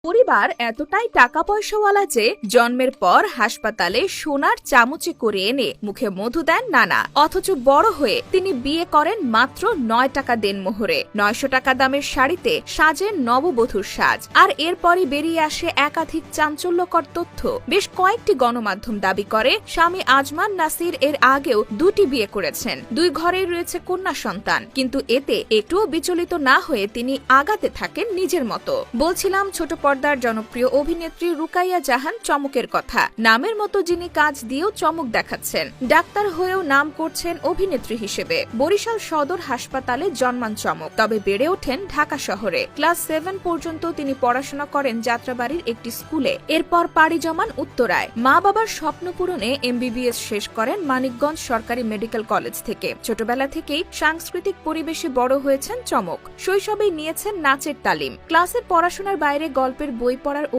পরিবার এতটাই টাকা পয়সাওয়ালা যে জন্মের পর হাসপাতালে সোনার চামচে করে এনে মুখে মধু দেন নানা, অথচ বড় হয়ে তিনি বিয়ে করেন মাত্র ৯ টাকা দেনমোহরে। ৯০০ টাকা দামের শাড়িতে সাজেন নববধূর সাজ। আর এরপরই বেরিয়ে আসে একাধিক চাঞ্চল্যকর তথ্য। বেশ কয়েকটি গণমাধ্যম দাবি করে স্বামী আজমান নাসির এর আগেও ২টি বিয়ে করেছেন, ২ ঘরেই রয়েছে কন্যা সন্তান। কিন্তু এতে একটুও বিচলিত না হয়ে তিনি আগাতে থাকেন নিজের মতো। বলছিলাম ছোট পর্দার জনপ্রিয় অভিনেত্রী রুকাইয়া জাহান চমকের কথা। নামের মতো যিনি কাজ দিয়েও চমক দেখাচ্ছেন, ডাক্তার হয়েও নাম করছেন অভিনেত্রী হিসেবে। বরিশাল সদর হাসপাতালে জন্মান চমক, তবে বেড়ে ওঠেন ঢাকা শহরে। ক্লাস 7 পর্যন্ত তিনি পড়াশোনা করেন যাত্রাবাড়ির একটি স্কুলে। এরপর পাড়ি জমান উত্তরায়। মা বাবার স্বপ্ন পূরণে MBBS শেষ করেন মানিকগঞ্জ সরকারি মেডিকেল কলেজ থেকে। ছোটবেলা থেকেই সাংস্কৃতিক পরিবেশে বড় হয়েছেন চমক। শৈশবেই নিয়েছেন নাচের তালিম। ক্লাসের পড়াশোনার বাইরে গল্পের বই পড়ার